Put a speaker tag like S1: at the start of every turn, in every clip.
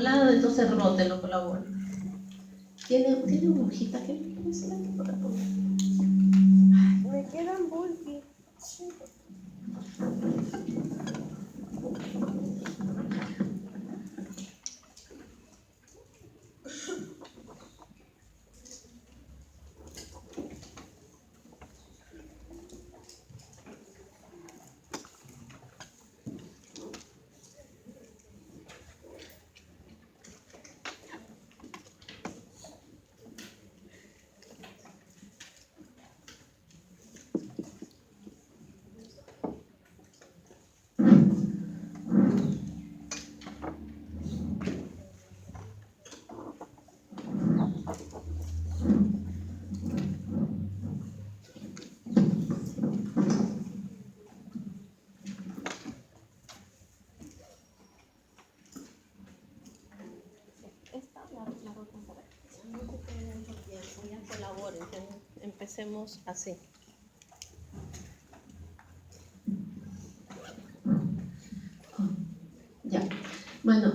S1: lado, entonces rótenlo con la bola. ¿Tiene una hojita que por acá?
S2: Me quedan bulky.
S1: Empecemos así. Ya. Bueno,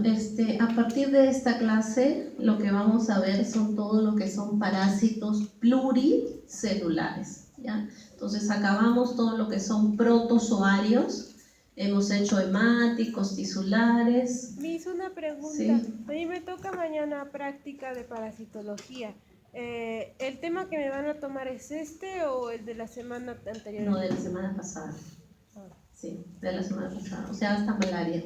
S1: a partir de esta clase lo que vamos a ver son todo lo que son parásitos pluricelulares, ¿ya? Entonces acabamos todo lo que son protozoarios, hemos hecho hemáticos, tisulares.
S2: Me hizo una pregunta.
S1: Sí.
S2: A mí me toca mañana práctica de parasitología. ¿El tema que me van a tomar es este o el de la semana anterior?
S1: No, de la semana pasada. Sí, de la semana pasada. O sea, hasta malaria.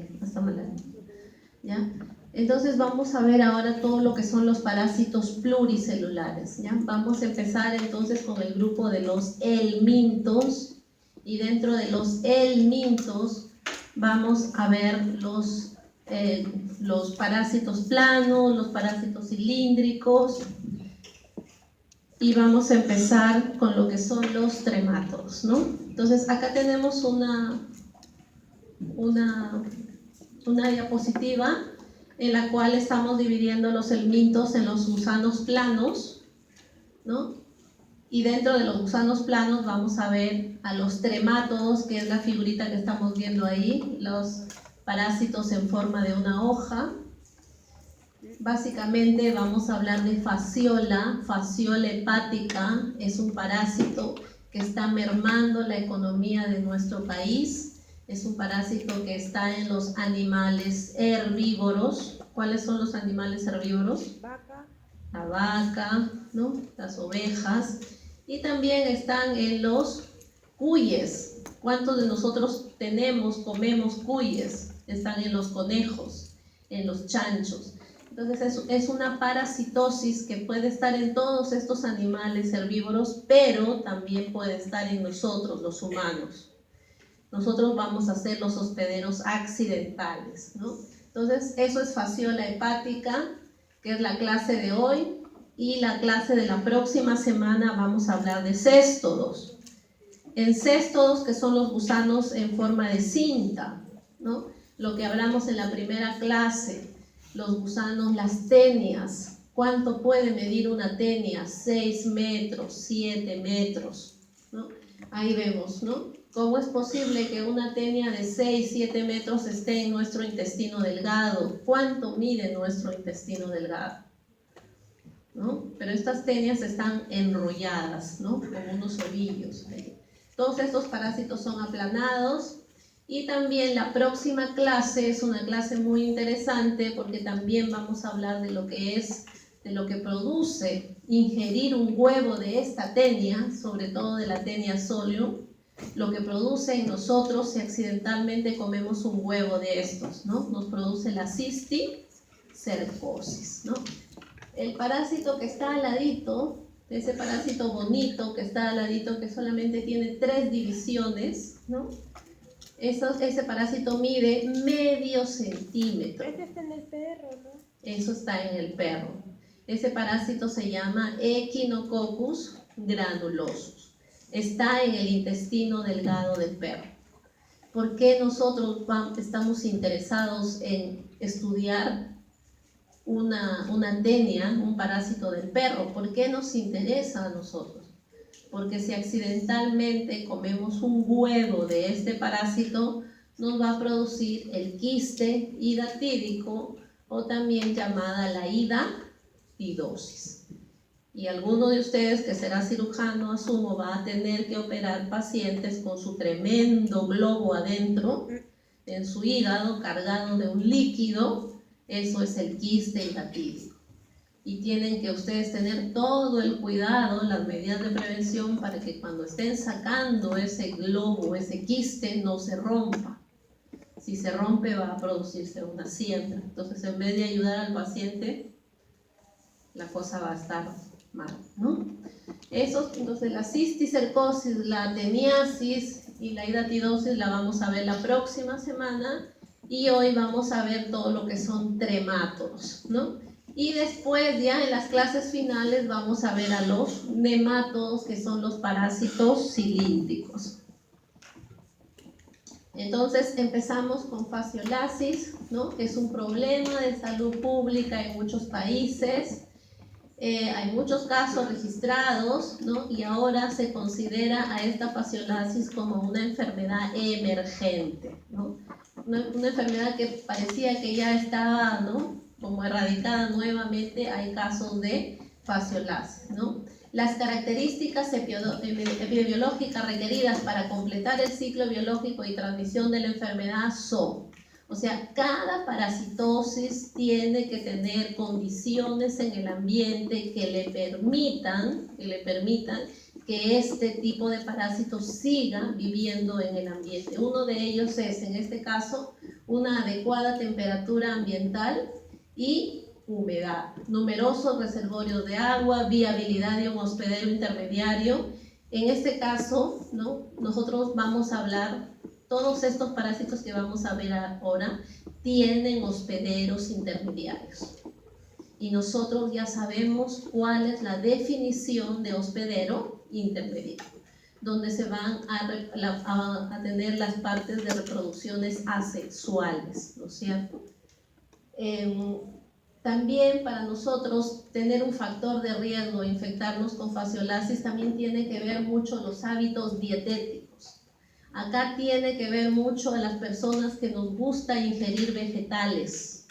S1: ¿Ya? Entonces vamos a ver ahora todo lo que son los parásitos pluricelulares, ¿ya? Vamos a empezar entonces con el grupo de los helmintos, y dentro de los helmintos vamos a ver los parásitos planos, los parásitos cilíndricos, y vamos a empezar con lo que son los tremátodos, ¿no? Entonces acá tenemos una diapositiva en la cual estamos dividiendo los helmintos en los gusanos planos, ¿no? Y dentro de los gusanos planos vamos a ver a los tremátodos, que es la figurita que estamos viendo ahí, los parásitos en forma de una hoja. Básicamente vamos a hablar de fasciola hepática, es un parásito que está mermando la economía de nuestro país. Es un parásito que está en los animales herbívoros. ¿Cuáles son los animales herbívoros?
S2: Vaca.
S1: La vaca, ¿no? Las ovejas. Y también están en los cuyes. ¿Cuántos de nosotros comemos cuyes? Están en los conejos, en los chanchos. Entonces es una parasitosis que puede estar en todos estos animales herbívoros, pero también puede estar en nosotros, los humanos. Nosotros vamos a ser los hospederos accidentales, ¿no? Entonces, eso es fasciola hepática, que es la clase de hoy, y la clase de la próxima semana vamos a hablar de céstodos. En céstodos, que son los gusanos en forma de cinta, ¿no? Lo que hablamos en la primera clase, los gusanos, las tenias. ¿Cuánto puede medir una tenia? 6 metros, 7 metros, ¿no? Ahí vemos, ¿no? ¿Cómo es posible que una tenia de 6, 7 metros esté en nuestro intestino delgado? ¿Cuánto mide nuestro intestino delgado? ¿No? Pero estas tenias están enrolladas, ¿no? Como unos ovillos. Todos estos parásitos son aplanados. Y también la próxima clase es una clase muy interesante porque también vamos a hablar de lo que produce ingerir un huevo de esta tenia, sobre todo de la tenia solium, lo que produce en nosotros si accidentalmente comemos un huevo de estos, ¿no? Nos produce la cisticercosis, ¿no? El parásito que está al ladito, ese parásito bonito que está al ladito, que solamente tiene 3 divisiones, ¿no? Ese parásito mide medio centímetro.
S2: Ese está en el perro, ¿no?
S1: Eso está en el perro. Ese parásito se llama Echinococcus granulosus. Está en el intestino delgado del perro. ¿Por qué nosotros estamos interesados en estudiar una tenia, un parásito del perro? ¿Por qué nos interesa a nosotros? Porque si accidentalmente comemos un huevo de este parásito, nos va a producir el quiste hidatídico o también llamada la hidatidosis. Y alguno de ustedes que será cirujano, asumo, va a tener que operar pacientes con su tremendo globo adentro, en su hígado, cargado de un líquido. Eso es el quiste hidatídico. Y tienen que ustedes tener todo el cuidado, las medidas de prevención para que cuando estén sacando ese globo, ese quiste, no se rompa. Si se rompe va a producirse una siembra. Entonces, en vez de ayudar al paciente, la cosa va a estar mal, ¿no? Entonces, la cisticercosis, la teniasis y la hidatidosis la vamos a ver la próxima semana, y hoy vamos a ver todo lo que son tremátodos, ¿no? Y después, ya en las clases finales, vamos a ver a los nemátodos, que son los parásitos cilíndricos. Entonces empezamos con fasciolasis, ¿no? Que es un problema de salud pública en muchos países. Hay muchos casos registrados, ¿no? Y ahora se considera a esta fasciolasis como una enfermedad emergente, ¿no? Una enfermedad que parecía que ya estaba, ¿no?, como erradicada nuevamente. Hay casos de fasciolasis, ¿no? Las características epidemiológicas requeridas para completar el ciclo biológico y transmisión de la enfermedad son, o sea, cada parasitosis tiene que tener condiciones en el ambiente que le permitan que este tipo de parásitos siga viviendo en el ambiente. Uno de ellos es, en este caso, una adecuada temperatura ambiental y humedad, numerosos reservorios de agua, viabilidad de un hospedero intermediario. En este caso, ¿no?, nosotros vamos a hablar, todos estos parásitos que vamos a ver ahora tienen hospederos intermediarios. Y nosotros ya sabemos cuál es la definición de hospedero intermediario, donde se van a tener las partes de reproducciones asexuales, ¿no es cierto? También para nosotros tener un factor de riesgo de infectarnos con fasciolasis también tiene que ver mucho los hábitos dietéticos. Acá tiene que ver mucho a las personas que nos gusta ingerir vegetales,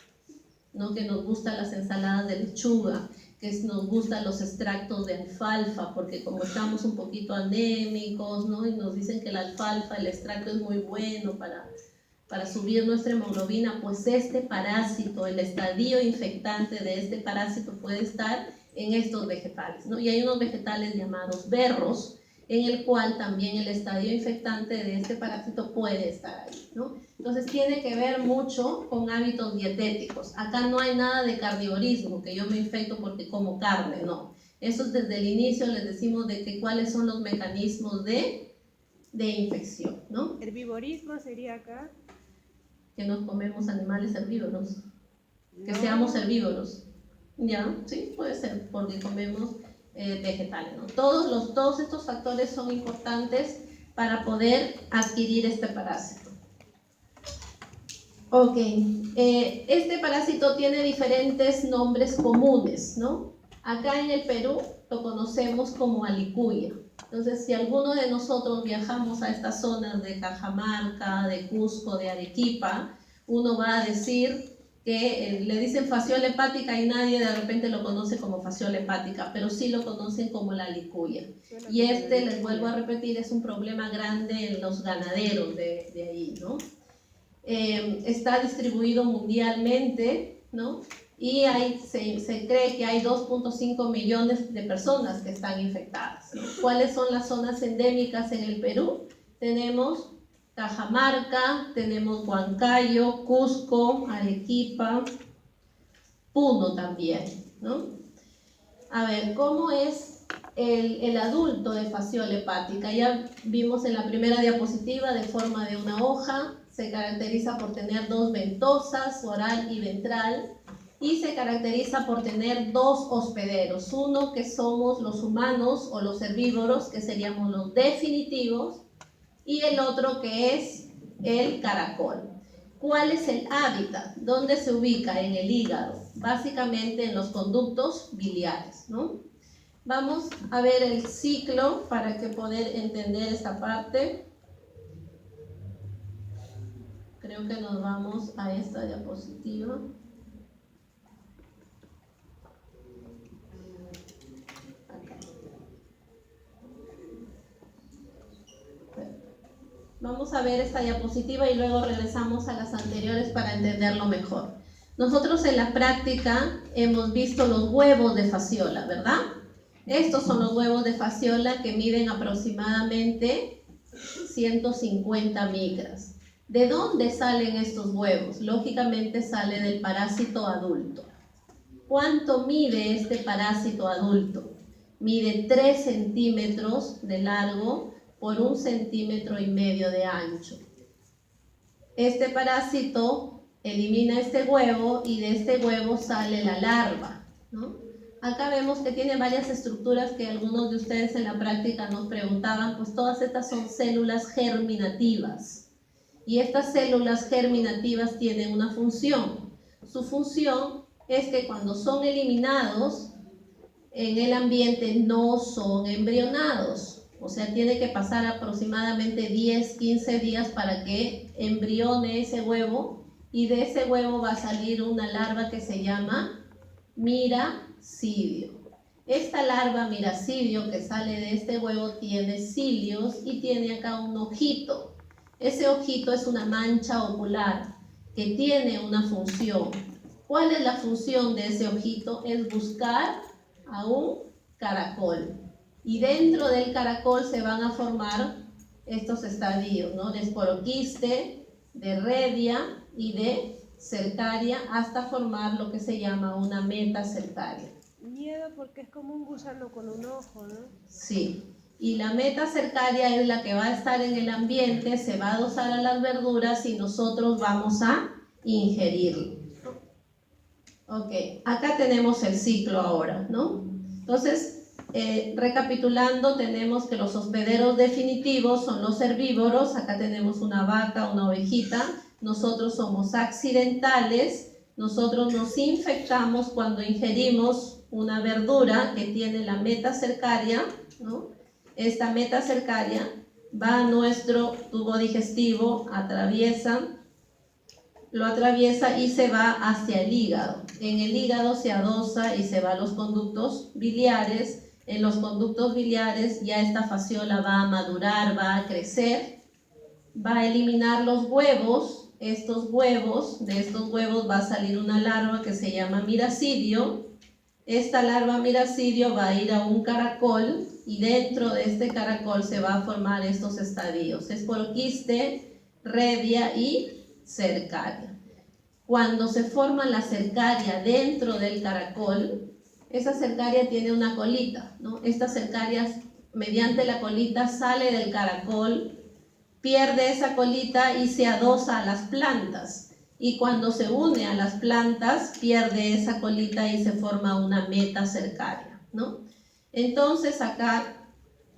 S1: ¿no?, que nos gustan las ensaladas de lechuga, que nos gustan los extractos de alfalfa, porque como estamos un poquito anémicos, ¿no?, y nos dicen que la alfalfa, el extracto es muy bueno para subir nuestra hemoglobina, pues este parásito, el estadio infectante de este parásito puede estar en estos vegetales, ¿no? Y hay unos vegetales llamados berros, en el cual también el estadio infectante de este parásito puede estar ahí, ¿no? Entonces tiene que ver mucho con hábitos dietéticos. Acá no hay nada de carnivorismo, que yo me infecto porque como carne, no. Eso desde el inicio les decimos de que cuáles son los mecanismos de infección, ¿no?
S2: ¿Herbivorismo sería acá?
S1: Que nos comemos animales herbívoros,
S2: No.
S1: que seamos herbívoros. ¿Ya? Sí, puede ser, porque comemos vegetales, ¿no? Todos estos factores son importantes para poder adquirir este parásito. Ok, este parásito tiene diferentes nombres comunes, ¿no? Acá en el Perú lo conocemos como alicuya. Entonces, si alguno de nosotros viajamos a estas zonas de Cajamarca, de Cusco, de Arequipa, uno va a decir que le dicen fasciola hepática y nadie de repente lo conoce como fasciola hepática, pero sí lo conocen como la alicuya. Y les vuelvo a repetir, es un problema grande en los ganaderos de ahí, ¿no? Está distribuido mundialmente, ¿no? Y se cree que hay 2.5 millones de personas que están infectadas, ¿no? ¿Cuáles son las zonas endémicas en el Perú? Tenemos Cajamarca, tenemos Huancayo, Cusco, Arequipa, Puno también, ¿no? A ver, ¿cómo es el adulto de fasciola hepática? Ya vimos en la primera diapositiva de forma de una hoja. Se caracteriza por tener dos ventosas, oral y ventral, y se caracteriza por tener dos hospederos, uno que somos los humanos o los herbívoros, que seríamos los definitivos, y el otro que es el caracol. ¿Cuál es el hábitat? ¿Dónde se ubica? En el hígado, básicamente en los conductos biliares, ¿no? Vamos a ver el ciclo para que poder entender esta parte. Creo que nos vamos a esta diapositiva. Vamos a ver esta diapositiva y luego regresamos a las anteriores para entenderlo mejor. Nosotros en la práctica hemos visto los huevos de fasciola, ¿verdad? Estos son los huevos de fasciola que miden aproximadamente 150 micras. ¿De dónde salen estos huevos? Lógicamente sale del parásito adulto. ¿Cuánto mide este parásito adulto? Mide 3 centímetros de largo por 1,5 centímetros de ancho. Este parásito elimina este huevo y de este huevo sale la larva, ¿no? Acá vemos que tiene varias estructuras que algunos de ustedes en la práctica nos preguntaban, pues todas estas son células germinativas. Y estas células germinativas tienen una función. Su función es que cuando son eliminados en el ambiente no son embrionados. O sea, tiene que pasar aproximadamente 10-15 días para que embrione ese huevo y de ese huevo va a salir una larva que se llama miracidio. Esta larva miracidio que sale de este huevo tiene cilios y tiene acá un ojito. Ese ojito es una mancha ocular que tiene una función. ¿Cuál es la función de ese ojito? Es buscar a un caracol. Y dentro del caracol se van a formar estos estadios, ¿no? De esporoquiste, de redia y de cercaria hasta formar lo que se llama una metacercaria.
S2: Miedo porque es como un gusano con un ojo, ¿no?
S1: Sí. Y la metacercaria es la que va a estar en el ambiente, se va a adosar a las verduras y nosotros vamos a ingerirlo. Ok, acá tenemos el ciclo ahora, ¿no? Entonces, recapitulando, tenemos que los hospederos definitivos son los herbívoros. Acá tenemos una vaca, una ovejita. Nosotros somos accidentales. Nosotros nos infectamos cuando ingerimos una verdura que tiene la metacercaria, ¿no? Esta metacercaria va a nuestro tubo digestivo, lo atraviesa y se va hacia el hígado. En el hígado se adosa y se va a los conductos biliares. En los conductos biliares ya esta fasciola va a madurar, va a crecer, va a eliminar los huevos. De estos huevos va a salir una larva que se llama miracidio. Esta larva miracidio va a ir a un caracol y dentro de este caracol se va a formar estos estadios: esporoquiste, redia y cercaria. Cuando se forma la cercaria dentro del caracol, esa cercaria tiene una colita, ¿no? Esta cercaria, mediante la colita, sale del caracol, pierde esa colita y se adosa a las plantas. Y cuando se une a las plantas, pierde esa colita y se forma una metacercaria, ¿no? Entonces acá,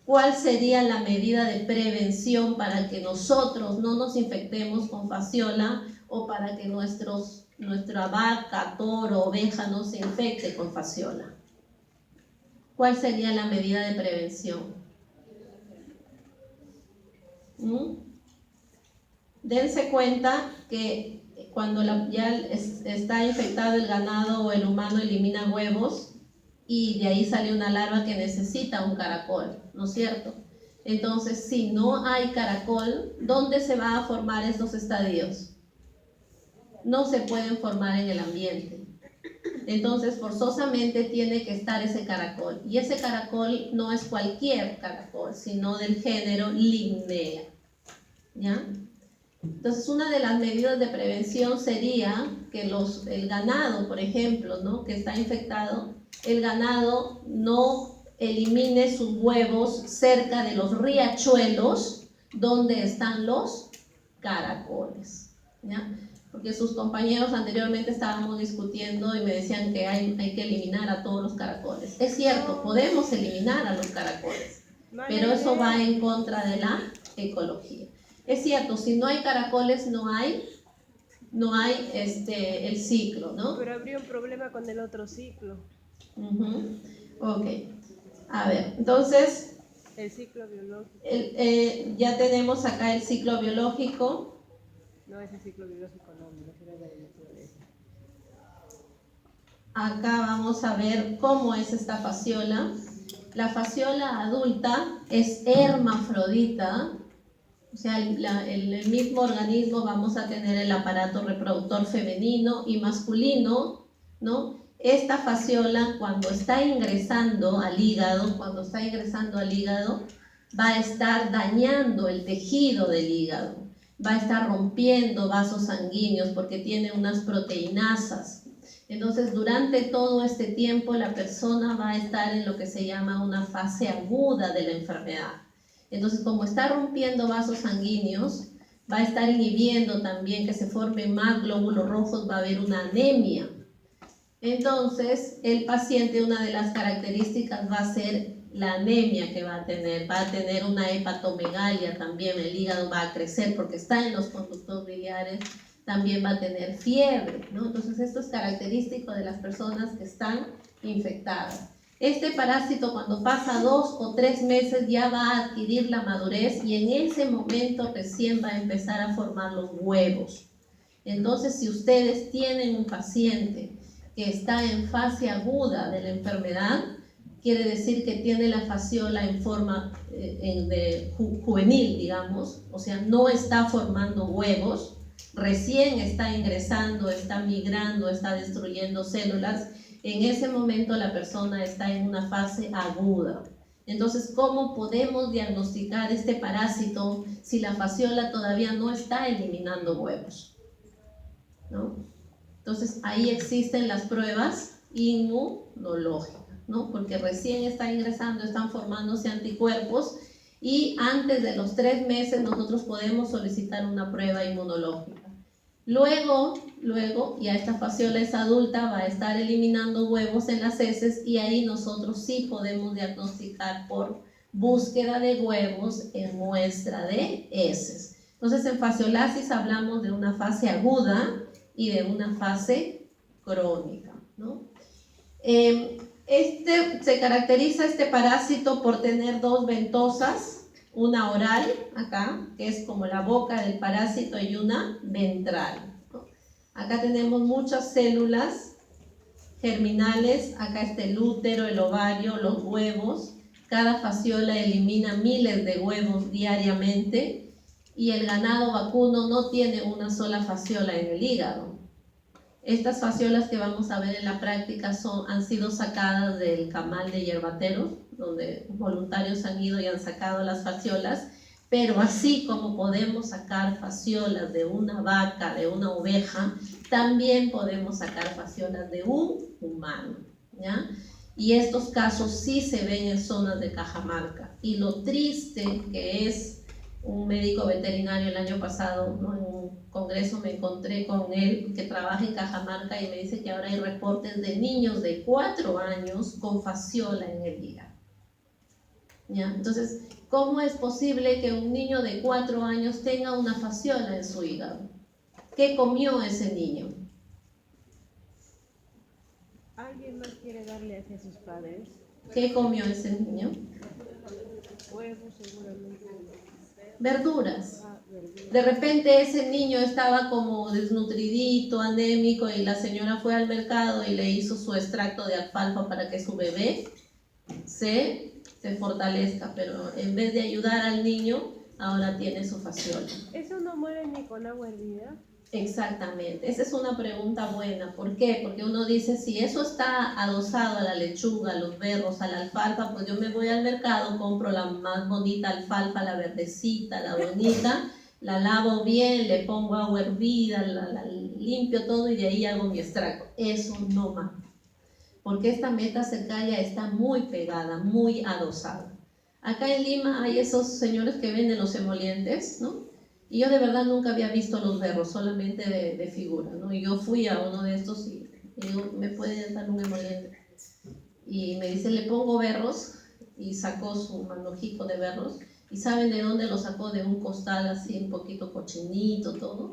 S1: ¿cuál sería la medida de prevención para que nosotros no nos infectemos con fasciola o para que nuestra vaca, toro, oveja no se infecte con fasciola? ¿Cuál sería la medida de prevención? Dense cuenta que cuando ya está infectado el ganado o el humano elimina huevos y de ahí sale una larva que necesita un caracol, ¿no es cierto? Entonces, si no hay caracol, ¿dónde se van a formar estos estadios? No se pueden formar en el ambiente. Entonces, forzosamente tiene que estar ese caracol. Y ese caracol no es cualquier caracol, sino del género Limnea, ¿ya? Entonces, una de las medidas de prevención sería que el ganado, por ejemplo, ¿no?, que está infectado, el ganado no elimine sus huevos cerca de los riachuelos donde están los caracoles, ¿ya? Porque sus compañeros anteriormente estábamos discutiendo y me decían que hay que eliminar a todos los caracoles. Es cierto, podemos eliminar a los caracoles, pero eso va en contra de la ecología. Es cierto, si no hay caracoles no hay el ciclo, ¿no?
S2: Pero habría un problema con el otro ciclo.
S1: Ok, a ver, entonces
S2: El ciclo biológico.
S1: ya tenemos acá el ciclo biológico.
S2: No, ese ciclo biológico no, me refiero a la naturaleza.
S1: Acá vamos a ver cómo es esta fasciola. La fasciola adulta es hermafrodita, O sea, el mismo organismo vamos a tener el aparato reproductor femenino y masculino, ¿no? Esta fasciola cuando está ingresando al hígado, va a estar dañando el tejido del hígado, va a estar rompiendo vasos sanguíneos porque tiene unas proteinasas. Entonces, durante todo este tiempo la persona va a estar en lo que se llama una fase aguda de la enfermedad. Entonces, como está rompiendo vasos sanguíneos, va a estar inhibiendo también que se formen más glóbulos rojos, va a haber una anemia. Entonces, el paciente, una de las características va a ser la anemia que va a tener una hepatomegalia también, el hígado va a crecer porque está en los conductos biliares, también va a tener fiebre, ¿no? Entonces, esto es característico de las personas que están infectadas. Este parásito cuando pasa 2 o 3 meses ya va a adquirir la madurez y en ese momento recién va a empezar a formar los huevos. Entonces, si ustedes tienen un paciente que está en fase aguda de la enfermedad, quiere decir que tiene la fasciola en forma juvenil, digamos, o sea, no está formando huevos, recién está ingresando, está migrando, está destruyendo células. En ese momento la persona está en una fase aguda. Entonces, ¿cómo podemos diagnosticar este parásito si la fasciola todavía no está eliminando huevos? ¿No? Entonces, ahí existen las pruebas inmunológicas, ¿no? Porque recién está ingresando, están formándose anticuerpos y antes de los 3 meses nosotros podemos solicitar una prueba inmunológica. Luego, ya esta fasciola es adulta, va a estar eliminando huevos en las heces y ahí nosotros sí podemos diagnosticar por búsqueda de huevos en muestra de heces. Entonces, en fasciolasis hablamos de una fase aguda y de una fase crónica, ¿no? Se caracteriza este parásito por tener 2 ventosas, una oral, acá, que es como la boca del parásito, y una ventral, ¿no? Acá tenemos muchas células germinales, acá está el útero, el ovario, los huevos. Cada fasciola elimina miles de huevos diariamente y el ganado vacuno no tiene una sola fasciola en el hígado. Estas fasciolas que vamos a ver en la práctica han sido sacadas del camal de hierbateros, donde voluntarios han ido y han sacado las fasciolas, pero así como podemos sacar fasciolas de una vaca, de una oveja, también podemos sacar fasciolas de un humano, ¿ya? Y estos casos sí se ven en zonas de Cajamarca. Y lo triste que es, un médico veterinario el año pasado, ¿no? En un congreso me encontré con él que trabaja en Cajamarca y me dice que ahora hay reportes de niños de 4 años con fasciola en el hígado. ¿Ya? Entonces, ¿cómo es posible que un niño de 4 años tenga una fasciola en su hígado? ¿Qué comió ese niño?
S2: ¿Alguien más quiere darle hacia sus padres?
S1: ¿Qué comió ese niño?
S2: Huevos, seguramente.
S1: Verduras.
S2: Verduras.
S1: De repente ese niño estaba como desnutridito, anémico, y la señora fue al mercado y le hizo su extracto de alfalfa para que su bebé se fortalezca, pero en vez de ayudar al niño, ahora tiene su fasciola.
S2: ¿Eso no muere ni con agua hervida?
S1: Exactamente, esa es una pregunta buena. ¿Por qué? Porque uno dice, si eso está adosado a la lechuga, a los berros, a la alfalfa, pues yo me voy al mercado, compro la más bonita alfalfa, la verdecita, la bonita, la lavo bien, le pongo agua hervida, la limpio todo y de ahí hago mi extracto. Eso no mata, porque esta metacercaria está muy pegada, muy adosada. Acá en Lima hay esos señores que venden los emolientes, ¿no? Y yo de verdad nunca había visto los berros, solamente de figura, ¿no? Y yo fui a uno de estos y digo, ¿me puede dar un emoliente? Y me dice, le pongo berros, y sacó su manojico de berros. ¿Y saben de dónde lo sacó? De un costal así, un poquito cochinito, todo.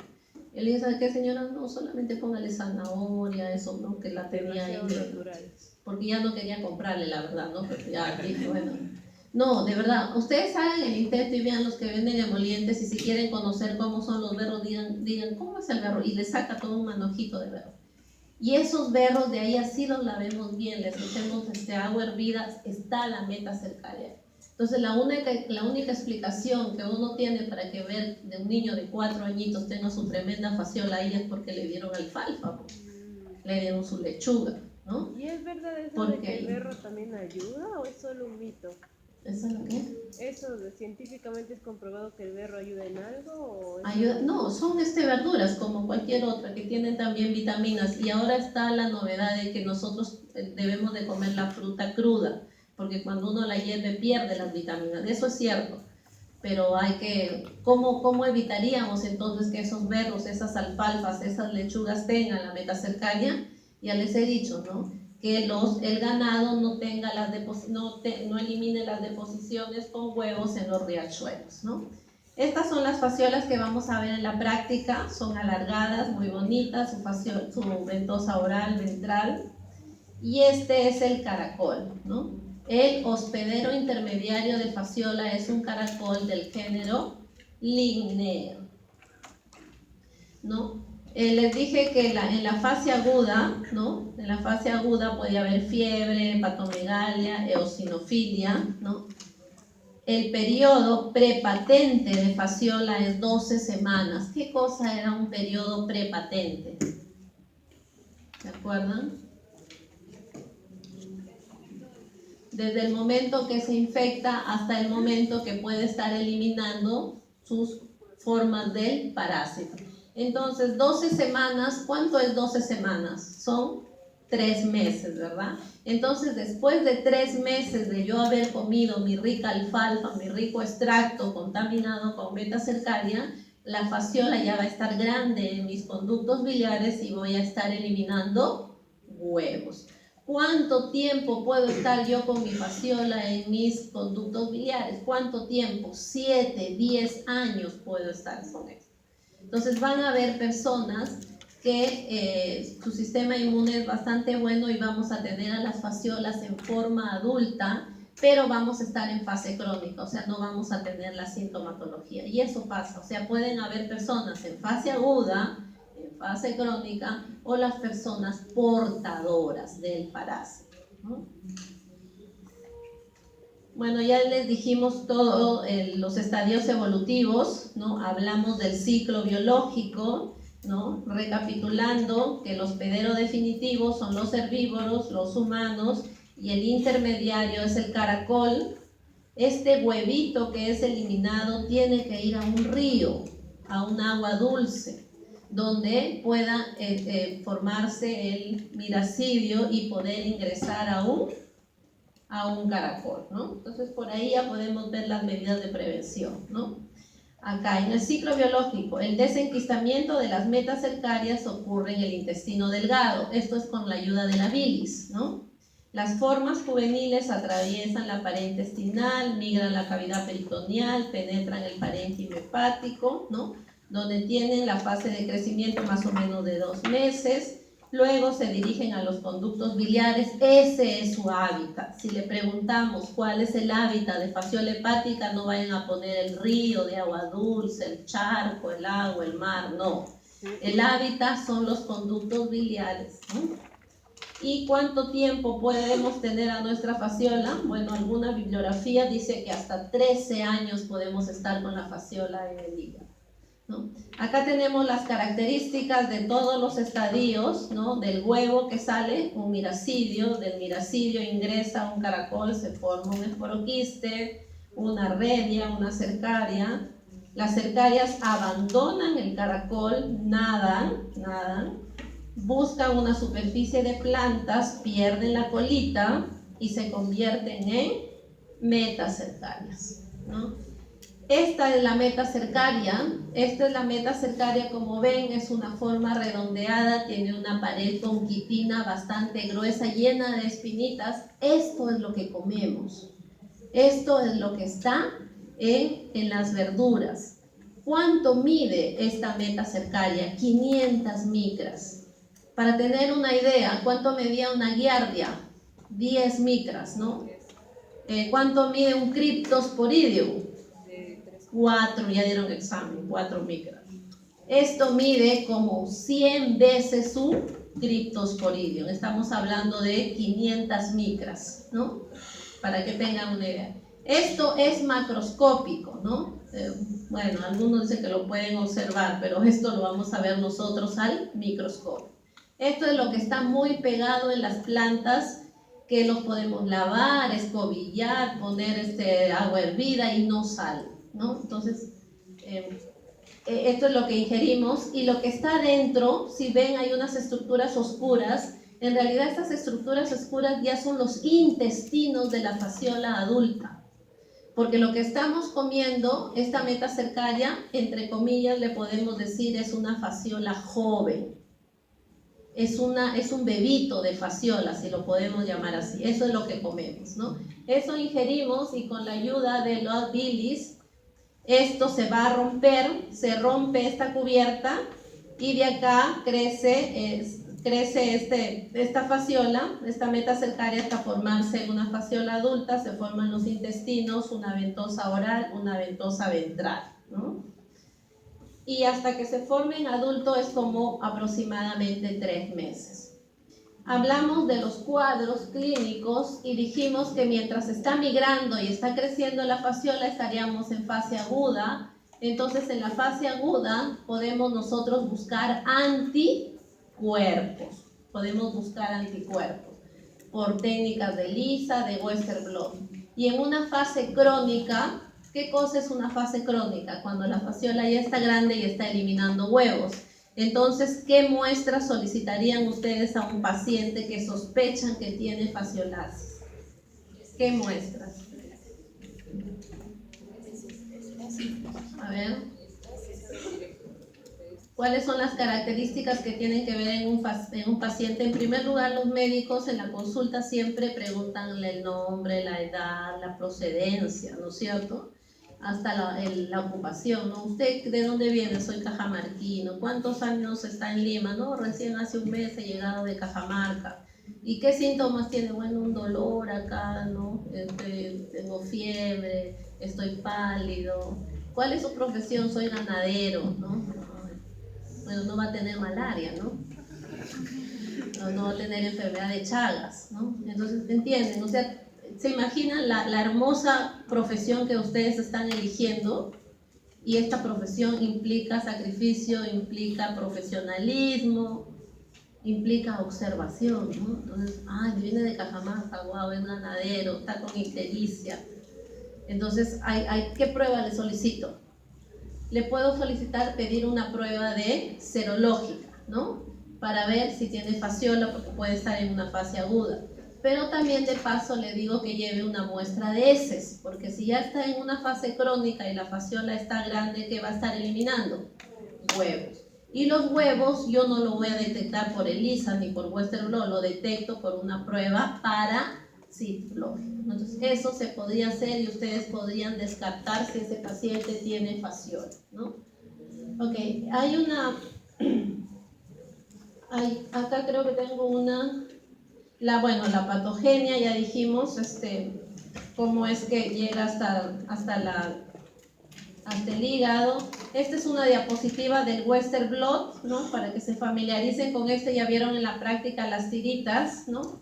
S1: Y le dije, ¿sabe qué, señora? No, solamente póngale zanahoria, eso, ¿no? Que la tenía ahí. Porque ya no quería comprarle, la verdad, ¿no? Pero ya dije, bueno. No, de verdad, ustedes hagan el intento y vean los que venden emolientes, y si quieren conocer cómo son los berros, digan ¿cómo es el berro? Y le saca todo un manojito de berro. Y esos berros de ahí así los lavemos bien, les metemos agua hervida, está la metacercaria. Entonces la única explicación que uno tiene para que ver de un niño de 4 añitos tenga su tremenda fasciola ahí es porque le dieron alfalfa, pues. Le dieron su lechuga, ¿no?
S2: ¿Y es verdad eso
S1: Porque
S2: de que el berro también ayuda o es solo un mito?
S1: ¿eso es lo que?
S2: ¿Eso científicamente es comprobado que el berro ayuda en algo o es
S1: Ayuda,
S2: solo-
S1: no, son verduras como cualquier otra que tienen también vitaminas, y ahora está la novedad de que nosotros debemos de comer la fruta cruda, porque cuando uno la hierve pierde las vitaminas, eso es cierto, pero hay que, ¿cómo evitaríamos entonces que esos berros, esas alfalfas, esas lechugas tengan la metacercaria? Ya les he dicho, ¿no? Que el ganado no tenga no elimine las deposiciones con huevos en los riachuelos, ¿no? Estas son las fasciolas que vamos a ver en la práctica, son alargadas, muy bonitas, su ventosa oral, ventral, y este es el caracol, ¿no? El hospedero intermediario de fasciola es un caracol del género Lignea, ¿no? Les dije que en la fase aguda, ¿no? En la fase aguda puede haber fiebre, hepatomegalia, eosinofilia, ¿no? El periodo prepatente de fasciola es 12 semanas. ¿Qué cosa era un periodo prepatente? ¿Se acuerdan? Desde el momento que se infecta hasta el momento que puede estar eliminando sus formas del parásito. Entonces, 12 semanas, ¿cuánto es 12 semanas? Son 3 meses, ¿verdad? Entonces, después de 3 meses de yo haber comido mi rica alfalfa, mi rico extracto contaminado con metacercaria, la fasciola ya va a estar grande en mis conductos biliares y voy a estar eliminando huevos. ¿Cuánto tiempo puedo estar yo con mi fasciola en mis conductos biliares? ¿Cuánto tiempo? 7, 10 años puedo estar con esto. Entonces van a haber personas que su sistema inmune es bastante bueno y vamos a tener a las fasciolas en forma adulta, pero vamos a estar en fase crónica, o sea, no vamos a tener la sintomatología. Y eso pasa, o sea, pueden haber personas en fase aguda, en fase crónica, o las personas portadoras del parásito, ¿no? Bueno, ya les dijimos todos los estadios evolutivos, ¿no? Hablamos del ciclo biológico, ¿no? Recapitulando que el hospedero definitivo son los herbívoros, los humanos, y el intermediario es el caracol. Este huevito que es eliminado tiene que ir a un río, a un agua dulce, donde pueda formarse el miracidio y poder ingresar a un caracol, ¿no? Entonces por ahí ya podemos ver las medidas de prevención, ¿no? Acá en el ciclo biológico, el desenquistamiento de las metacercarias ocurre en el intestino delgado, esto es con la ayuda de la bilis, ¿no? Las formas juveniles atraviesan la pared intestinal, migran la cavidad peritoneal, penetran el parénquima hepático, ¿no? Donde tienen la fase de crecimiento más o menos de 2 meses, luego se dirigen a los conductos biliares, ese es su hábitat. Si le preguntamos cuál es el hábitat de fasciola hepática, no vayan a poner el río de agua dulce, el charco, el agua, el mar, no. El hábitat son los conductos biliares, ¿no? ¿Y cuánto tiempo podemos tener a nuestra fasciola? Bueno, alguna bibliografía dice que hasta 13 años podemos estar con la fasciola en el hígado, ¿no? Acá tenemos las características de todos los estadios, ¿no? Del huevo que sale un miracidio, del miracidio ingresa un caracol, se forma un esporoquiste, una redia, una cercaria. Las cercarias abandonan el caracol, nadan, buscan una superficie de plantas, pierden la colita y se convierten en metacercarias, ¿no? Esta es la metacercaria, como ven, es una forma redondeada, tiene una pared con quitina bastante gruesa, llena de espinitas. Esto es lo que comemos, esto es lo que está en las verduras. ¿Cuánto mide esta metacercaria? 500 micras. Para tener una idea, ¿cuánto medía una giardia? 10 micras, ¿no? ¿Cuánto mide un Cryptosporidium? 4, ya dieron examen, 4 micras. Esto mide como 100 veces su Cryptosporidium. Estamos hablando de 500 micras, ¿no? Para que tengan una idea. Esto es macroscópico, ¿no? Bueno, algunos dicen que lo pueden observar, pero esto lo vamos a ver nosotros al microscopio. Esto es lo que está muy pegado en las plantas, que los podemos lavar, escobillar, poner agua hervida y no sal, ¿no? Entonces, esto es lo que ingerimos, y lo que está dentro, si ven, hay unas estructuras oscuras. En realidad estas estructuras oscuras ya son los intestinos de la fasciola adulta. Porque lo que estamos comiendo, esta metacercaria, entre comillas, le podemos decir, es una fasciola joven. Es un bebito de fasciola, si lo podemos llamar así. Eso es lo que comemos, ¿no? Eso ingerimos, y con la ayuda de la bilis, esto se va a romper, se rompe esta cubierta, y de acá crece esta fasciola, esta metacercaria, hasta formarse una fasciola adulta. Se forman los intestinos, una ventosa oral, una ventosa ventral, ¿no? Y hasta que se forme en adulto es como aproximadamente 3 meses. Hablamos de los cuadros clínicos y dijimos que mientras está migrando y está creciendo la fasciola, estaríamos en fase aguda. Entonces, en la fase aguda podemos nosotros buscar anticuerpos. Podemos buscar anticuerpos por técnicas de Lisa, de Western blot. Y en una fase crónica, ¿qué cosa es una fase crónica? Cuando la fasciola ya está grande y está eliminando huevos. Entonces, ¿qué muestras solicitarían ustedes a un paciente que sospechan que tiene fasciolasis? ¿Qué muestras? A ver. ¿Cuáles son las características que tienen que ver en un paciente? En primer lugar, los médicos en la consulta siempre preguntan el nombre, la edad, la procedencia, ¿no es cierto? Hasta la ocupación, ¿no? ¿Usted de dónde viene? Soy cajamarquino. ¿Cuántos años está en Lima? ¿No? Recién hace un mes he llegado de Cajamarca. ¿Y qué síntomas tiene? Bueno, un dolor acá, ¿no? Tengo fiebre, estoy pálido. ¿Cuál es su profesión? Soy ganadero, ¿no? Bueno, no va a tener malaria, ¿no? No va a tener enfermedad de Chagas, ¿no? Entonces, ¿entienden? O sea, ¿se imaginan la hermosa profesión que ustedes están eligiendo? Y esta profesión implica sacrificio, implica profesionalismo, implica observación, ¿no? Entonces, viene de Cajamarca, wow, es ganadero, está con ictericia. Entonces, ¿qué prueba le solicito? Le puedo pedir una prueba de serológica, ¿no? Para ver si tiene fasciola, porque puede estar en una fase aguda. Pero también de paso le digo que lleve una muestra de heces, porque si ya está en una fase crónica y la fasciola está grande, ¿qué va a estar eliminando? Huevos. Y los huevos yo no lo voy a detectar por ELISA ni por Western blot, lo detecto por una prueba parasitológica. Entonces eso se podría hacer y ustedes podrían descartar si ese paciente tiene fasciola, ¿no? Ok, acá creo que tengo la patogenia, ya dijimos, cómo es que llega hasta el hígado. Esta es una diapositiva del Western blot, ¿no? Para que se familiaricen con esto. Ya vieron en la práctica las tiritas, ¿no?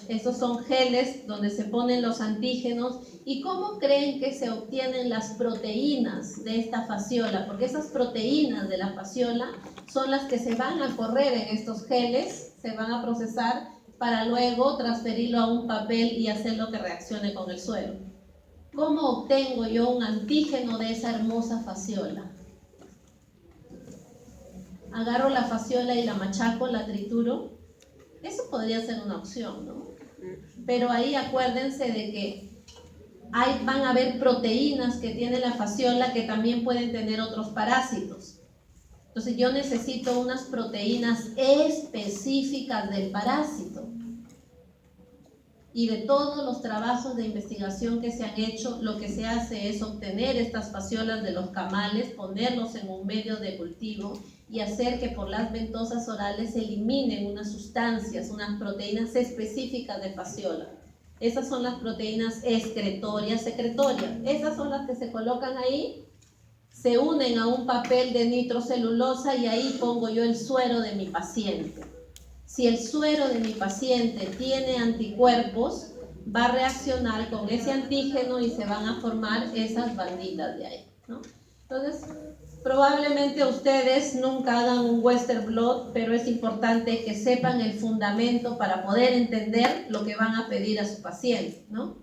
S1: Estos son geles donde se ponen los antígenos. ¿Y cómo creen que se obtienen las proteínas de esta fasciola? Porque esas proteínas de la fasciola son las que se van a correr en estos geles, se van a procesar para luego transferirlo a un papel y hacerlo que reaccione con el suero. ¿Cómo obtengo yo un antígeno de esa hermosa fasciola? Agarro la fasciola y la machaco, la trituro. Eso podría ser una opción, ¿no? Pero ahí acuérdense de que van a haber proteínas que tiene la fasciola que también pueden tener otros parásitos. Entonces yo necesito unas proteínas específicas del parásito. Y de todos los trabajos de investigación que se han hecho, lo que se hace es obtener estas fasciolas de los camales, ponerlos en un medio de cultivo y hacer que por las ventosas orales se eliminen unas sustancias, unas proteínas específicas de fasciola. Esas son las proteínas secretorias. Esas son las que se colocan ahí, se unen a un papel de nitrocelulosa y ahí pongo yo el suero de mi paciente. Si el suero de mi paciente tiene anticuerpos, va a reaccionar con ese antígeno y se van a formar esas banditas de ahí, ¿no? Entonces, probablemente ustedes nunca hagan un Western blot, pero es importante que sepan el fundamento para poder entender lo que van a pedir a su paciente, ¿no?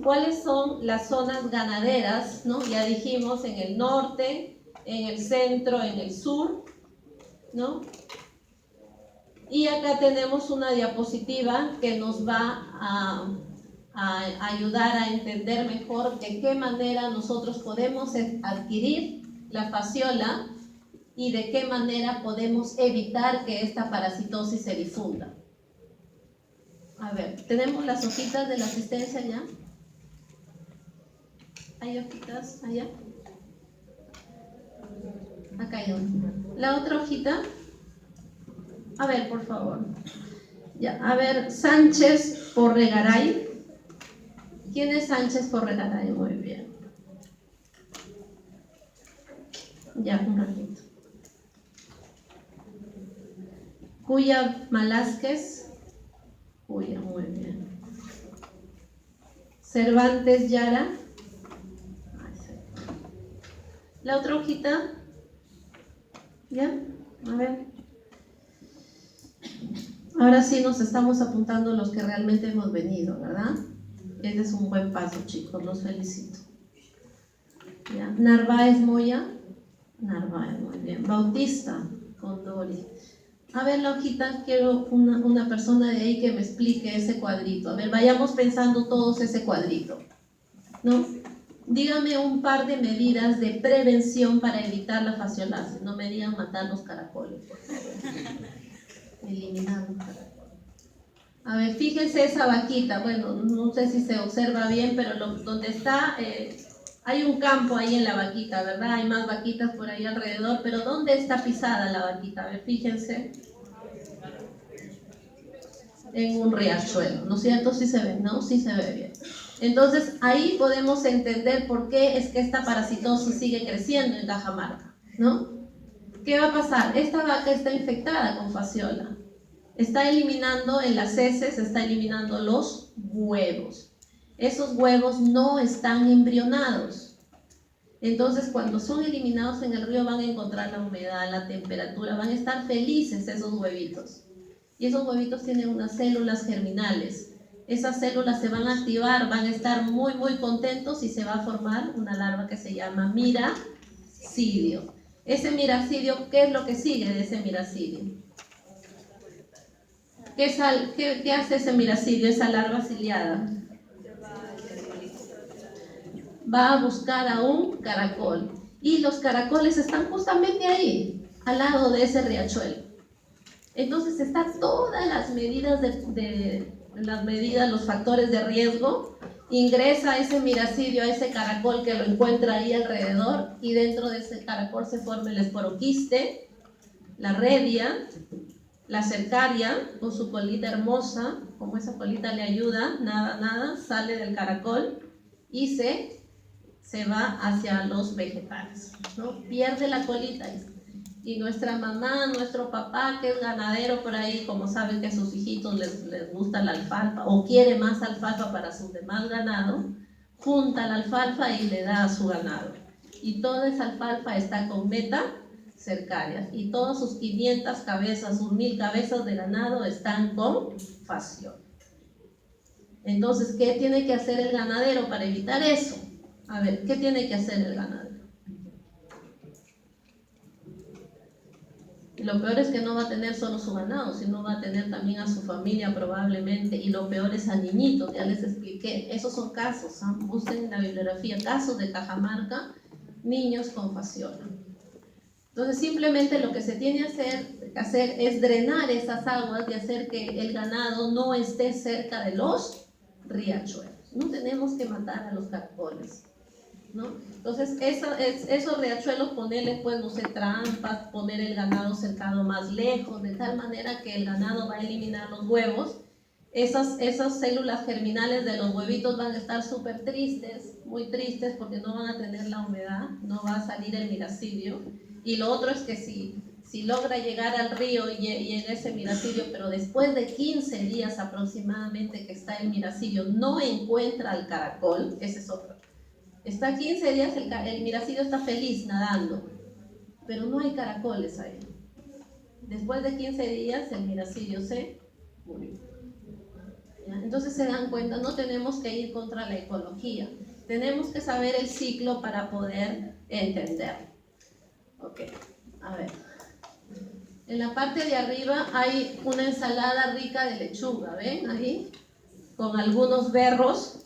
S1: ¿Cuáles son las zonas ganaderas, ¿no? Ya dijimos en el norte, en el centro, en el sur, ¿no? Y acá tenemos una diapositiva que nos va a ayudar a entender mejor de qué manera nosotros podemos adquirir la fasciola y de qué manera podemos evitar que esta parasitosis se difunda. A ver, ¿tenemos las hojitas de la asistencia ya? ¿Hay hojitas allá? Acá hay una. La otra hojita. A ver, por favor. Ya, a ver, Sánchez Porregaray. ¿Quién es Sánchez Porregaray? Muy bien. Ya, un ratito. Cuya Malásquez. Cuya, muy bien. Cervantes Yara. La otra hojita. ¿Ya? A ver. Ahora sí nos estamos apuntando los que realmente hemos venido, ¿verdad? Ese es un buen paso, chicos, los felicito. ¿Ya? Narváez Moya. Narváez, muy bien. Bautista Condori. A ver, la hojita, quiero una persona de ahí que me explique ese cuadrito. A ver, vayamos pensando todos ese cuadrito, ¿no? Dígame un par de medidas de prevención para evitar la fasciolasis. No me digan matar los caracoles, por favor. Eliminar los caracoles. A ver, fíjense esa vaquita. Bueno, no sé si se observa bien, pero donde está, hay un campo ahí en la vaquita, ¿verdad? Hay más vaquitas por ahí alrededor, pero ¿dónde está pisada la vaquita? A ver, fíjense. En un riachuelo, ¿no es cierto? Sí se ve, ¿no? Sí se ve bien. Entonces, ahí podemos entender por qué es que esta parasitosis sigue creciendo en Cajamarca, ¿no? ¿Qué va a pasar? Esta vaca está infectada con fasciola. Está eliminando en las heces, está eliminando los huevos. Esos huevos no están embrionados. Entonces, cuando son eliminados en el río van a encontrar la humedad, la temperatura, van a estar felices esos huevitos. Y esos huevitos tienen unas células germinales. Esas células se van a activar, van a estar muy, muy contentos y se va a formar una larva que se llama miracidio. Ese miracidio, ¿qué es lo que sigue de ese miracidio? ¿Qué hace ese miracidio, esa larva ciliada? Va a buscar a un caracol. Y los caracoles están justamente ahí, al lado de ese riachuelo. Entonces están todas las medidas los factores de riesgo. Ingresa ese miracidio a ese caracol que lo encuentra ahí alrededor y dentro de ese caracol se forma el esporoquiste, la redia, la cercaria con su colita hermosa, como esa colita le ayuda, nada, sale del caracol y se va hacia los vegetales, ¿no? Pierde la colita y nuestra mamá, nuestro papá que es ganadero por ahí, como saben que a sus hijitos les gusta la alfalfa o quiere más alfalfa para su demás ganado, junta la alfalfa y le da a su ganado. Y toda esa alfalfa está con metacercarias y todas sus 500 cabezas, sus 1000 cabezas de ganado están con fasciola. Entonces, ¿qué tiene que hacer el ganadero para evitar eso? A ver, ¿qué tiene que hacer el ganadero? Y lo peor es que no va a tener solo su ganado, sino va a tener también a su familia probablemente, y lo peor es a niñitos, ya les expliqué. Esos son casos, ¿eh? Busquen en la bibliografía, casos de Cajamarca, niños con fasciola. Entonces simplemente lo que se tiene que hacer es drenar esas aguas y hacer que el ganado no esté cerca de los riachuelos. No tenemos que matar a los caracoles, ¿no? Entonces esos riachuelos, ponerles pues no sé, trampas, poner el ganado cercado más lejos, de tal manera que el ganado va a eliminar los huevos. Esas células germinales de los huevitos van a estar súper tristes, muy tristes, porque no van a tener la humedad, no va a salir el miracidio. Y lo otro es que si si logra llegar al río y en ese miracidio, pero después de 15 días aproximadamente que está el miracidio, no encuentra al caracol, ese es otro. Está 15 días, el miracidio está feliz nadando, pero no hay caracoles ahí. Después de 15 días el miracidio se murió. ¿Ya? Entonces se dan cuenta, no tenemos que ir contra la ecología, tenemos que saber el ciclo para poder entender. Ok, a ver. En la parte de arriba hay una ensalada rica de lechuga, ¿ven? Ahí, con algunos berros.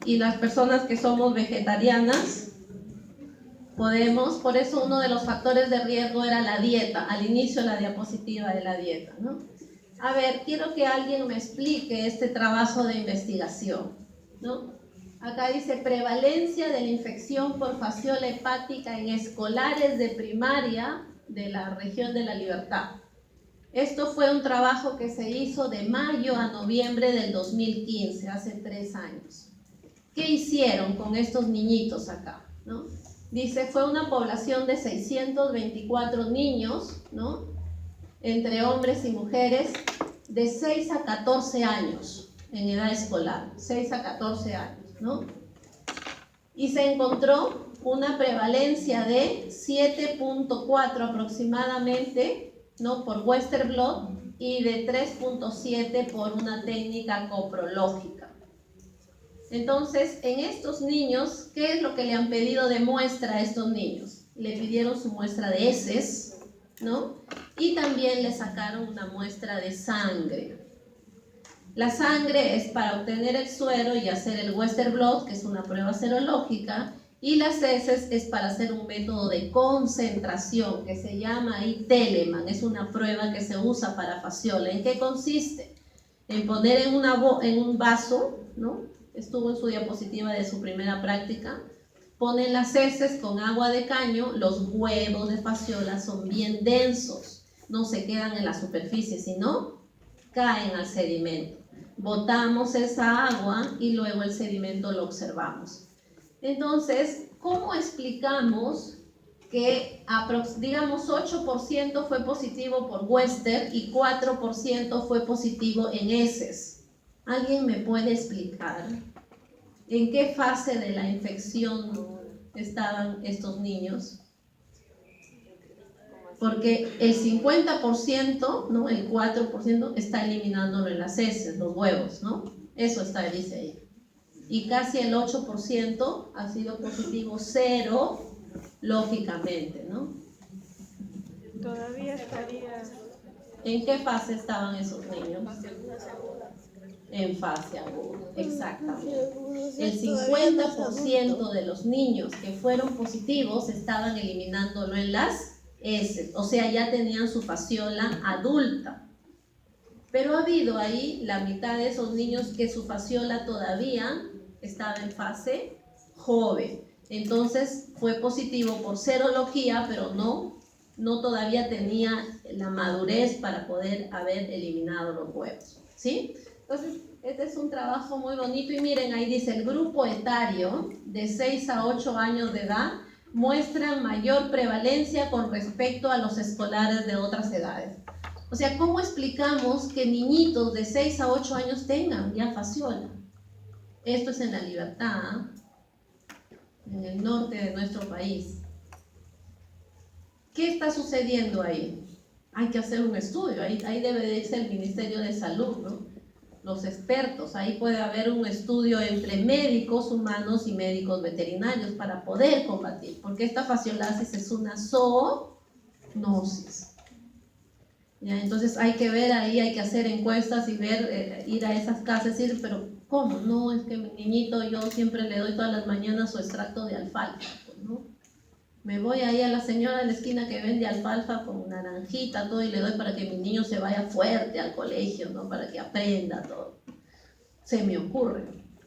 S1: Y las personas que somos vegetarianas, podemos, por eso uno de los factores de riesgo era la dieta, al inicio la diapositiva de la dieta, ¿no? A ver, quiero que alguien me explique este trabajo de investigación, ¿no? Acá dice prevalencia de la infección por fasciola hepática en escolares de primaria de la región de La Libertad. Esto fue un trabajo que se hizo de mayo a noviembre del 2015, hace 3 años. ¿Qué hicieron con estos niñitos acá? ¿No? Dice, fue una población de 624 niños, ¿no? Entre hombres y mujeres, de 6 a 14 años en edad escolar, 6 a 14 años, ¿no? Y se encontró una prevalencia de 7.4 aproximadamente, ¿no? Por Western blot y de 3.7 por una técnica coprológica. Entonces, en estos niños, ¿qué es lo que le han pedido de muestra a estos niños? Le pidieron su muestra de heces, ¿no? Y también le sacaron una muestra de sangre. La sangre es para obtener el suero y hacer el Western blot, que es una prueba serológica, y las heces es para hacer un método de concentración que se llama ahí Telemann, es una prueba que se usa para fasciola. ¿En qué consiste? En poner en un vaso, ¿no? Estuvo en su diapositiva de su primera práctica, ponen las heces con agua de caño, los huevos de fasciola son bien densos, no se quedan en la superficie, sino caen al sedimento. Botamos esa agua y luego el sedimento lo observamos. Entonces, ¿cómo explicamos que digamos 8% fue positivo por Western y 4% fue positivo en heces? ¿Alguien me puede explicar en qué fase de la infección estaban estos niños? Porque el 50%, ¿no? El 4% está eliminándolo en las heces, los huevos, ¿no? Eso está, dice ahí. Y casi el 8% ha sido positivo serológicamente, ¿no?
S2: Todavía estaría...
S1: ¿En qué fase estaban esos niños? En fase aguda, exactamente. El 50% de los niños que fueron positivos estaban eliminándolo en las heces, o sea, ya tenían su fasciola adulta. Pero ha habido ahí la mitad de esos niños que su fasciola todavía estaba en fase joven. Entonces fue positivo por serología, pero no todavía tenía la madurez para poder haber eliminado los huevos, ¿sí? Entonces, este es un trabajo muy bonito y miren, ahí dice el grupo etario de 6 a 8 años de edad muestran mayor prevalencia con respecto a los escolares de otras edades. O sea, ¿cómo explicamos que niñitos de 6 a 8 años tengan ya fasciola? Esto es en La Libertad, en el norte de nuestro país. ¿Qué está sucediendo ahí? Hay que hacer un estudio, ahí debe de irse el Ministerio de Salud, ¿no? Los expertos, ahí puede haber un estudio entre médicos humanos y médicos veterinarios para poder combatir, porque esta fasciolasis es una zoonosis. ¿Ya? Entonces hay que ver ahí, hay que hacer encuestas y ver, ir a esas casas y decir, pero ¿cómo? No, es que mi niñito yo siempre le doy todas las mañanas su extracto de alfalfa, pues, ¿no? Me voy ahí a la señora de la esquina que vende alfalfa con naranjita, todo, y le doy para que mi niño se vaya fuerte al colegio, ¿no? Para que aprenda todo. Se me ocurre,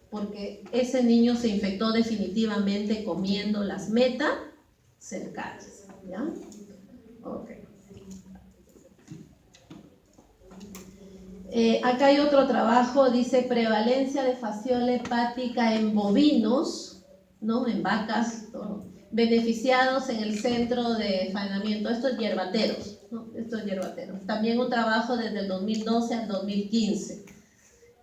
S1: porque ese niño se infectó definitivamente comiendo las metacercarias, ¿ya? Ok. Acá hay otro trabajo, dice prevalencia de fasciola hepática en bovinos, ¿no? En vacas, todo, beneficiados en el centro de faenamiento. Esto es hierbateros, ¿no? parásitos yerbateros. También un trabajo desde el 2012 al 2015.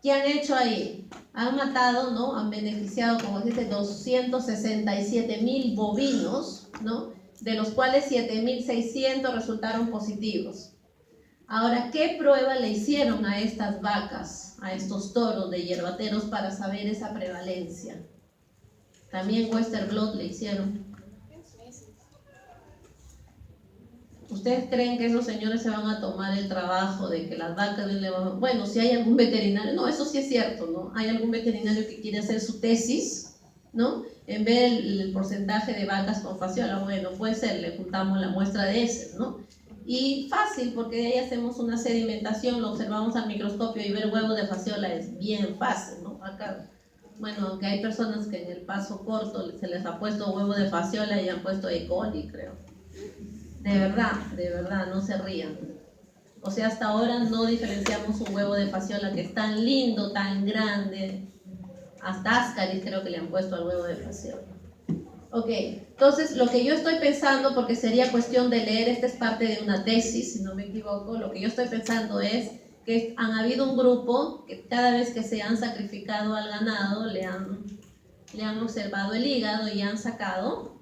S1: ¿Qué han hecho ahí? Han matado, ¿no? Han beneficiado, como dice, 267.000 bovinos, ¿no? De los cuales 7.600 resultaron positivos. Ahora, ¿qué prueba le hicieron a estas vacas, a estos toros de yerbateros para saber esa prevalencia? También Western Blot le hicieron. ¿Ustedes creen que esos señores se van a tomar el trabajo de que las vacas le van... Bueno, si hay algún veterinario, no, eso sí es cierto, ¿no? Hay algún veterinario que quiere hacer su tesis, ¿no? En ver el porcentaje de vacas con fasciola, bueno, puede ser, le juntamos la muestra de heces, ¿no? Y fácil, porque de ahí hacemos una sedimentación, lo observamos al microscopio y ver huevos de fasciola es bien fácil, ¿no? Acá, bueno, aunque hay personas que en el paso corto se les ha puesto huevo de fasciola y han puesto E. coli, creo. De verdad, no se rían. O sea, hasta ahora no diferenciamos un huevo de fasciola que es tan lindo, tan grande. Hasta ascaris creo que le han puesto al huevo de fasciola. Ok, entonces lo que yo estoy pensando, porque sería cuestión de leer, esta es parte de una tesis, si no me equivoco, lo que yo estoy pensando es que han habido un grupo que cada vez que se han sacrificado al ganado le han observado el hígado y han sacado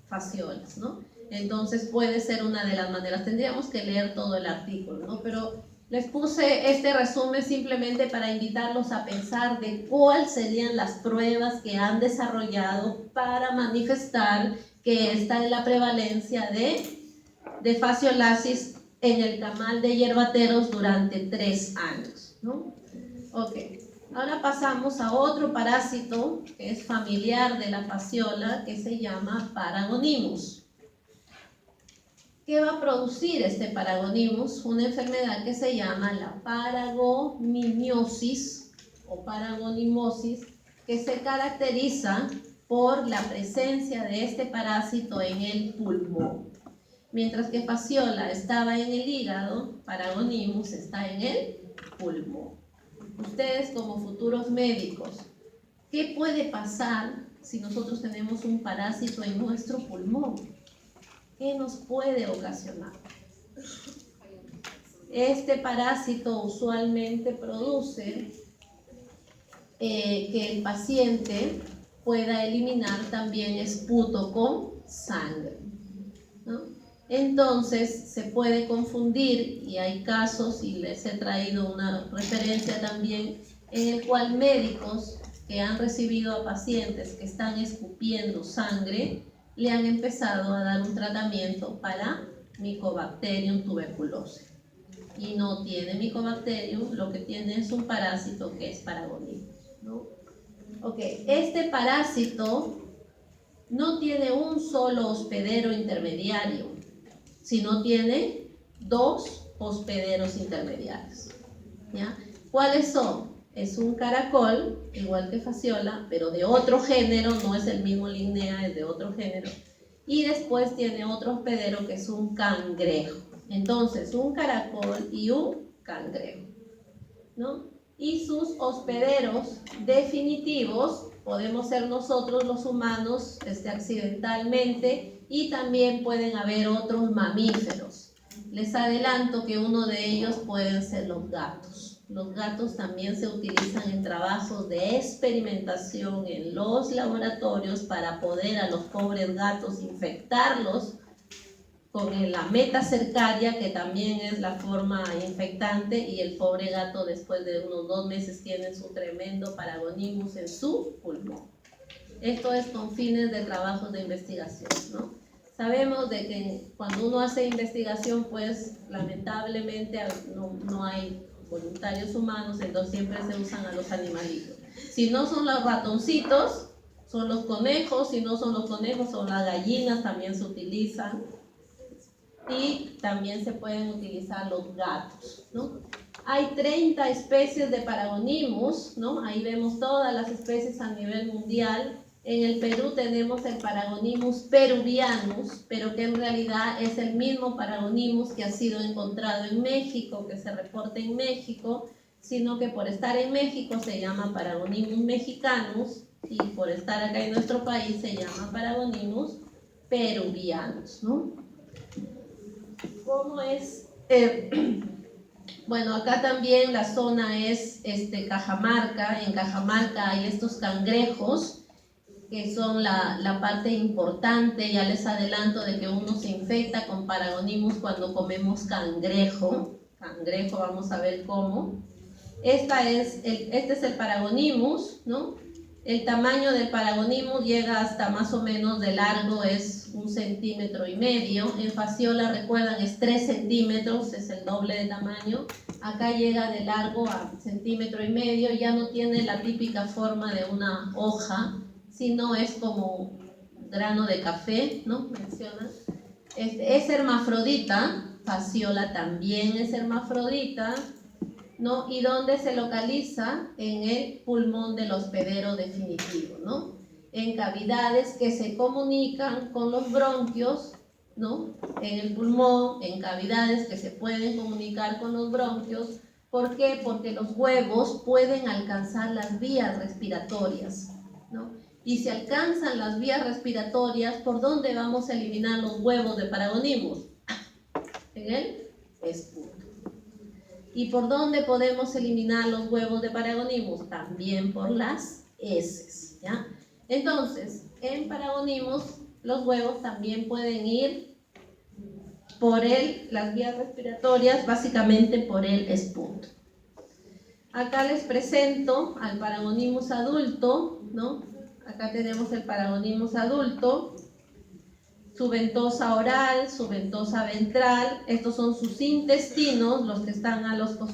S1: fasciolas, ¿no? Entonces puede ser una de las maneras. Tendríamos que leer todo el artículo, ¿no? Pero les puse este resumen simplemente para invitarlos a pensar de cuáles serían las pruebas que han desarrollado para manifestar que esta es la prevalencia de fasciolasis en el camal de yerbateros durante 3 años, ¿no? Ok. Ahora pasamos a otro parásito que es familiar de la fasciola, que se llama Paragonimus. ¿Qué va a producir este Paragonimus? Una enfermedad que se llama la paragonimiosis o paragonimosis, que se caracteriza por la presencia de este parásito en el pulmón. Mientras que fasciola estaba en el hígado, Paragonimus está en el pulmón. Ustedes como futuros médicos, ¿qué puede pasar si nosotros tenemos un parásito en nuestro pulmón? ¿Qué nos puede ocasionar? Este parásito usualmente produce que el paciente pueda eliminar también esputo con sangre, ¿no? Entonces se puede confundir, y hay casos, y les he traído una referencia también, en el cual médicos que han recibido a pacientes que están escupiendo sangre, le han empezado a dar un tratamiento para Mycobacterium tuberculosis. Y no tiene Mycobacterium, lo que tiene es un parásito que es Paragonimus, ¿no? Ok, este parásito no tiene un solo hospedero intermediario, sino tiene 2 hospederos intermediarios, ¿ya? ¿Cuáles son? Es un caracol, igual que fasciola, pero de otro género, no es el mismo Lignea, es de otro género. Y después tiene otro hospedero que es un cangrejo. Entonces, un caracol y un cangrejo, ¿no? Y sus hospederos definitivos podemos ser nosotros los humanos accidentalmente, y también pueden haber otros mamíferos. Les adelanto que uno de ellos pueden ser los gatos. Los gatos también se utilizan en trabajos de experimentación en los laboratorios para poder a los pobres gatos infectarlos con la metacercaria, que también es la forma infectante, y el pobre gato después de unos 2 meses tiene su tremendo Paragonimus en su pulmón. Esto es con fines de trabajos de investigación, ¿no? Sabemos de que cuando uno hace investigación, pues lamentablemente no hay voluntarios humanos, entonces siempre se usan a los animalitos. Si no son los ratoncitos, son los conejos; si no son los conejos, son las gallinas, también se utilizan. Y también se pueden utilizar los gatos, ¿no? Hay 30 especies de Paragonimus, ¿no? Ahí vemos todas las especies a nivel mundial. En el Perú tenemos el Paragonimus peruvianus, pero que en realidad es el mismo Paragonimus que ha sido encontrado en México, que se reporta en México, sino que por estar en México se llama Paragonimus mexicanus, y por estar acá en nuestro país se llama Paragonimus peruvianus, ¿no? ¿Cómo es Bueno, acá también la zona es Cajamarca. En Cajamarca hay estos cangrejos que son la parte importante. Ya les adelanto de que uno se infecta con Paragonimus cuando comemos cangrejo. Cangrejo, vamos a ver cómo. Este es el Paragonimus, ¿no? El tamaño del Paragonimus llega hasta más o menos de largo, es 1,5 centímetros. En fasciola, recuerdan, es 3 centímetros, es el doble de tamaño. Acá llega de largo a 1,5 centímetros, ya no tiene la típica forma de una hoja, sino es como grano de café, ¿no? Menciona. Es hermafrodita, fasciola también es hermafrodita, ¿no? ¿Y dónde se localiza? En el pulmón del hospedero definitivo, ¿no? En cavidades que se comunican con los bronquios, ¿no? En el pulmón, en cavidades que se pueden comunicar con los bronquios. ¿Por qué? Porque los huevos pueden alcanzar las vías respiratorias, ¿no? Y si alcanzan las vías respiratorias, ¿por dónde vamos a eliminar los huevos de Paragonimus? En el esputo. ¿Y por dónde podemos eliminar los huevos de Paragonimus? También por las heces, ¿ya? Entonces, en Paragonimus los huevos también pueden ir por las vías respiratorias, básicamente por el esputo. Acá les presento al Paragonimus adulto, ¿no? Acá tenemos el Paragonimus adulto, su ventosa oral, su ventosa ventral. Estos son sus intestinos, los que están a los costados